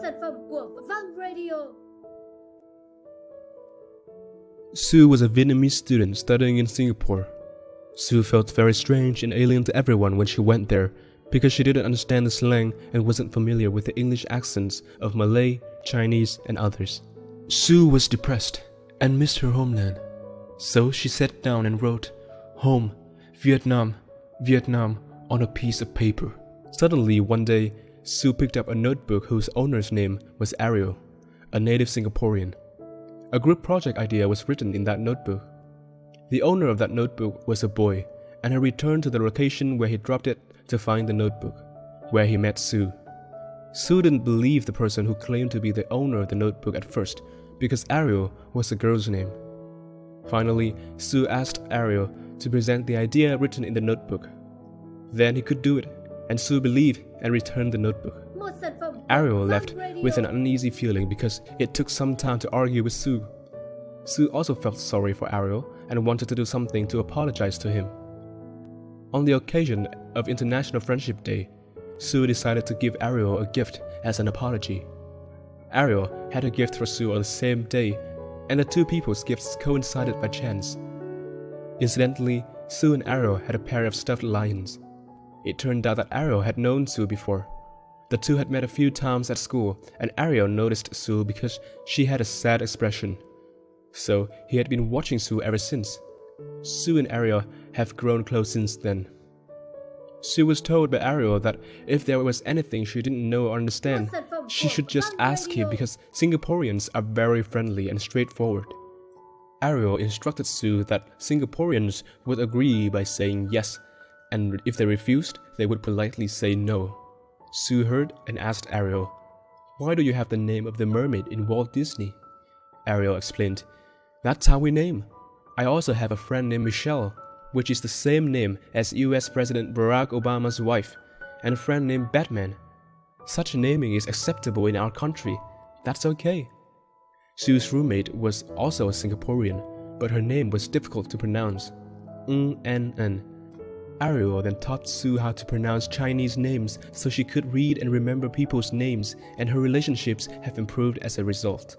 sản phẩm của Vang Radio. Sue was a Vietnamese student studying in Singapore. Sue felt very strange and alien to everyone when she went there because she didn't understand the slang and wasn't familiar with the English accents of Malay, Chinese, and others. Sue was depressed and missed her homeland. So she sat down and wrote, "Home, Vietnam, Vietnam," on a piece of paper. Suddenly, one day, Sue picked up a notebook whose owner's name was Ariel, a native Singaporean. A group project idea was written in that notebook. The owner of that notebook was a boy, and he returned to the location where he dropped it to find the notebook, where he met Sue. Sue didn't believe the person who claimed to be the owner of the notebook at first, because Ariel was a girl's name. Finally, Sue asked Ariel to present the idea written in the notebook. Then he could do it, and Sue believed and returned the notebook. Ariel left with an uneasy feeling because it took some time to argue with Sue. Sue also felt sorry for Ariel and wanted to do something to apologize to him. On the occasion of International Friendship Day, Sue decided to give Ariel a gift as an apology. Ariel had a gift for Sue on the same day, and the two people's gifts coincided by chance. Incidentally, Sue and Ariel had a pair of stuffed lions. It turned out that Ariel had known Sue before. The two had met a few times at school, and Ariel noticed Sue because she had a sad expression. So he had been watching Sue ever since. Sue and Ariel have grown close since then. Sue was told by Ariel that if there was anything she didn't know or understand, she should just ask him because Singaporeans are very friendly and straightforward. Ariel instructed Sue that Singaporeans would agree by saying yes, and if they refused, they would politely say no. Sue heard and asked Ariel, "Why do you have the name of the mermaid in Walt Disney?" Ariel explained, "That's how we name. I also have a friend named Michelle, which is the same name as US President Barack Obama's wife, and a friend named Batman. Such naming is acceptable in our country. That's okay." Sue's roommate was also a Singaporean, but her name was difficult to pronounce. N. Ariel then taught Sue how to pronounce Chinese names so she could read and remember people's names, and her relationships have improved as a result.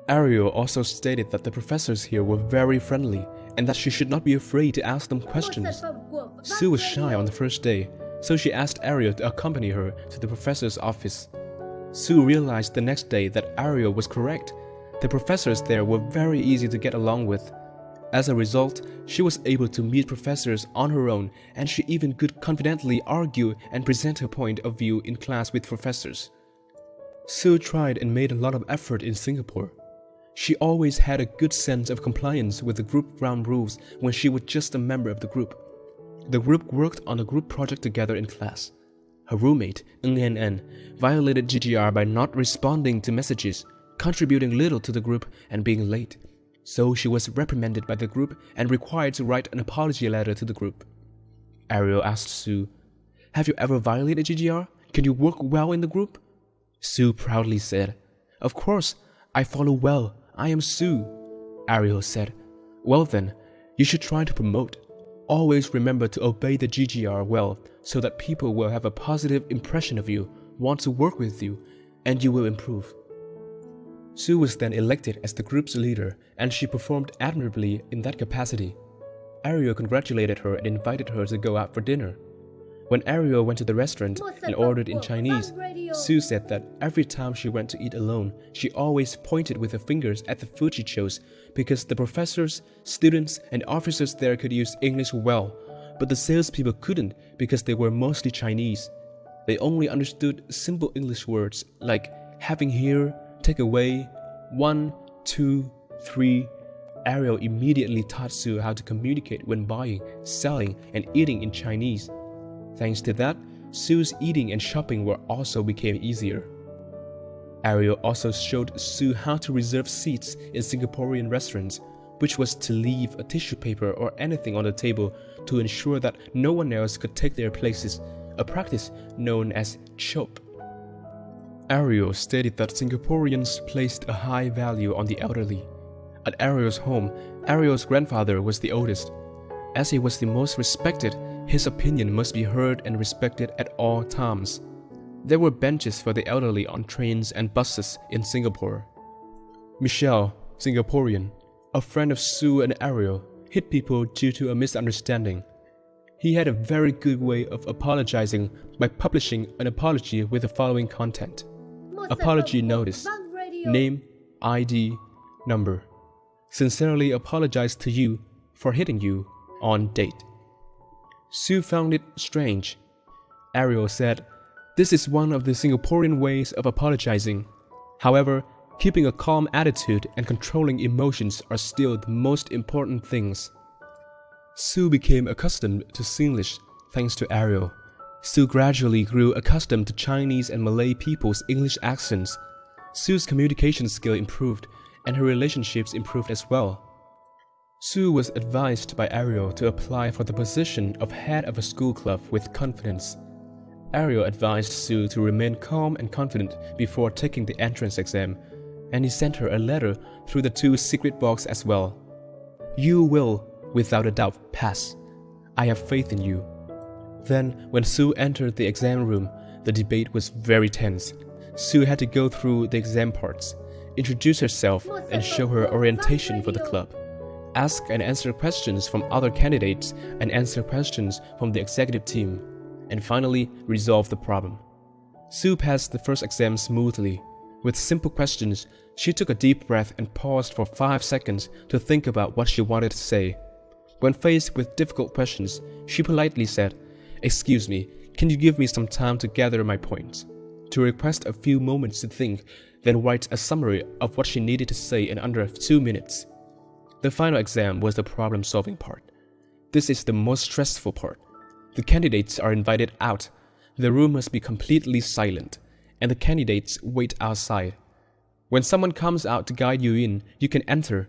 Ariel also stated that the professors here were very friendly and that she should not be afraid to ask them questions. Sue was shy on the first day, so she asked Ariel to accompany her to the professor's office. Sue realized the next day that Ariel was correct. The professors there were very easy to get along with. As a result, she was able to meet professors on her own, and she even could confidently argue and present her point of view in class with professors. Sue tried and made a lot of effort in Singapore. She always had a good sense of compliance with the group ground rules when she was just a member of the group. The group worked on a group project together in class. Her roommate, N, violated GGR by not responding to messages, contributing little to the group, and being late. So she was reprimanded by the group and required to write an apology letter to the group. Ariel asked Sue, "Have you ever violated GGR? Can you work well in the group?" Sue proudly said, "Of course, I follow well. I am Sue." Ariel said, "Well then, you should try to promote. Always remember to obey the GGR well so that people will have a positive impression of you, want to work with you, and you will improve." Sue was then elected as the group's leader, and she performed admirably in that capacity. Ariel congratulated her and invited her to go out for dinner. When Ariel went to the restaurant and ordered in Chinese, Sue said that every time she went to eat alone, she always pointed with her fingers at the food she chose because the professors, students, and officers there could use English well, but the salespeople couldn't because they were mostly Chinese. They only understood simple English words like having here, take away, 1, 2, 3. Ariel immediately taught Sue how to communicate when buying, selling, and eating in Chinese. Thanks to that, Sue's eating and shopping were also became easier. Ariel also showed Sue how to reserve seats in Singaporean restaurants, which was to leave a tissue paper or anything on the table to ensure that no one else could take their places, a practice known as chop. Ariel stated that Singaporeans placed a high value on the elderly. At Ariel's home, Ariel's grandfather was the oldest. As he was the most respected, his opinion must be heard and respected at all times. There were benches for the elderly on trains and buses in Singapore. Michelle, Singaporean, a friend of Sue and Ariel, hit people due to a misunderstanding. He had a very good way of apologizing by publishing an apology with the following content. Apology notice. Name, ID, number. Sincerely apologize to you for hitting you on date. Sue found it strange. Ariel said, "This is one of the Singaporean ways of apologizing. However, keeping a calm attitude and controlling emotions are still the most important things." Sue became accustomed to Singlish thanks to Ariel. Sue gradually grew accustomed to Chinese and Malay people's English accents. Sue's communication skill improved, and her relationships improved as well. Sue was advised by Ariel to apply for the position of head of a school club with confidence. Ariel advised Sue to remain calm and confident before taking the entrance exam, and he sent her a letter through the 2 secret box as well. "You will, without a doubt, pass. I have faith in you." Then, when Sue entered the exam room, the debate was very tense. Sue had to go through the exam parts, introduce herself, and show her orientation for the club, ask and answer questions from other candidates, and answer questions from the executive team, and finally resolve the problem. Sue passed the first exam smoothly. With simple questions, she took a deep breath and paused for 5 seconds to think about what she wanted to say. When faced with difficult questions, she politely said, "Excuse me, can you give me some time to gather my points?" To request a few moments to think, then write a summary of what she needed to say in under 2 minutes. The final exam was the problem-solving part. This is the most stressful part. The candidates are invited out. The room must be completely silent, and the candidates wait outside. When someone comes out to guide you in, you can enter.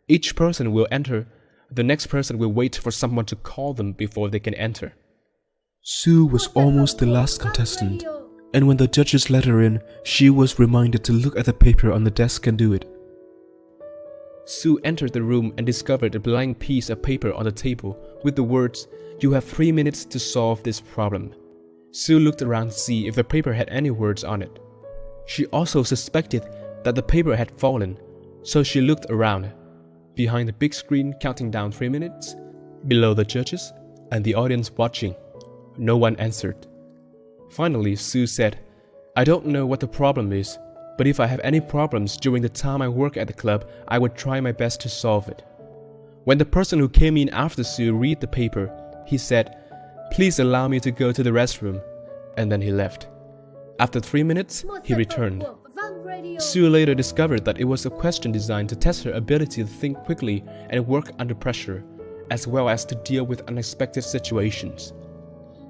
Each person will enter. The next person will wait for someone to call them before they can enter. Sue was almost the last contestant, and when the judges let her in, she was reminded to look at the paper on the desk and do it. Sue entered the room and discovered a blank piece of paper on the table with the words, "You have 3 minutes to solve this problem." Sue looked around to see if the paper had any words on it. She also suspected that the paper had fallen, so she looked around. Behind the big screen counting down 3 minutes, below the judges, and the audience watching. No one answered. Finally, Sue said, "I don't know what the problem is, but if I have any problems during the time I work at the club, I would try my best to solve it." When the person who came in after Sue read the paper, he said, "Please allow me to go to the restroom," and then he left. After 3 minutes, he returned. Sue later discovered that it was a question designed to test her ability to think quickly and work under pressure, as well as to deal with unexpected situations.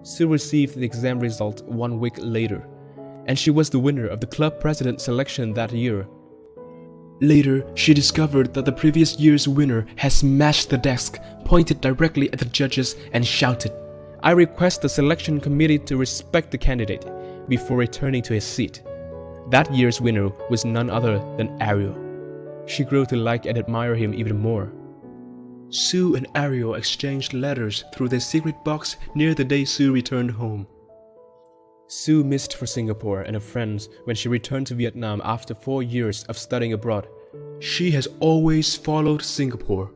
Sue received the exam result 1 week later, and she was the winner of the club president selection that year. Later, she discovered that the previous year's winner had smashed the desk, pointed directly at the judges, and shouted, "I request the selection committee to respect the candidate," before returning to his seat. That year's winner was none other than Ariel. She grew to like and admire him even more. Sue and Ariel exchanged letters through their secret box near the day Sue returned home. Sue missed for Singapore and her friends when she returned to Vietnam after 4 years of studying abroad. She has always followed Singapore.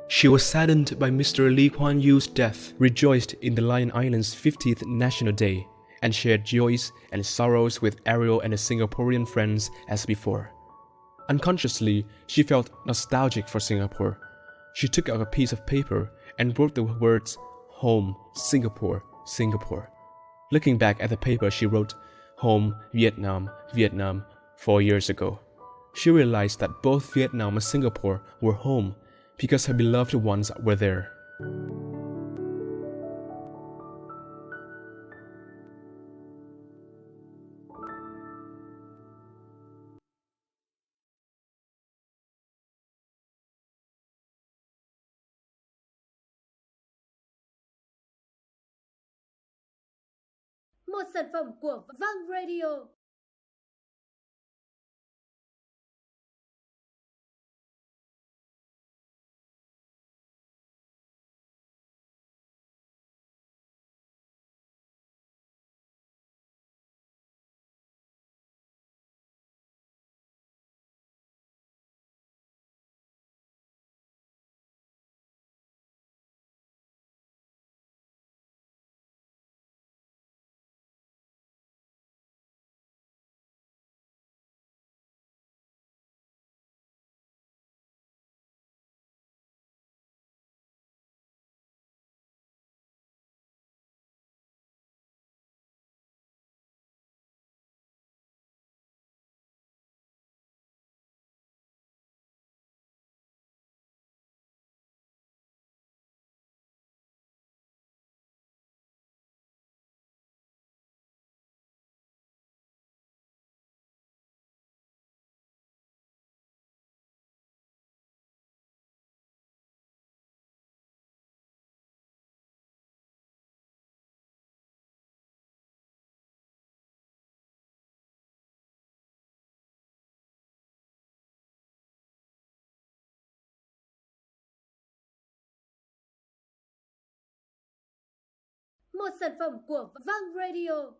She was saddened by Mr. Lee Kuan Yew's death, rejoiced in the Lion Island's 50th National Day, and shared joys and sorrows with Ariel and her Singaporean friends as before. Unconsciously, she felt nostalgic for Singapore. She took out a piece of paper and wrote the words, "Home, Singapore, Singapore." Looking back at the paper, she wrote, "Home, Vietnam, Vietnam," 4 years ago. She realized that both Vietnam and Singapore were home because her beloved ones were there. Một sản phẩm của Vang Radio. một sản phẩm của Vang Radio.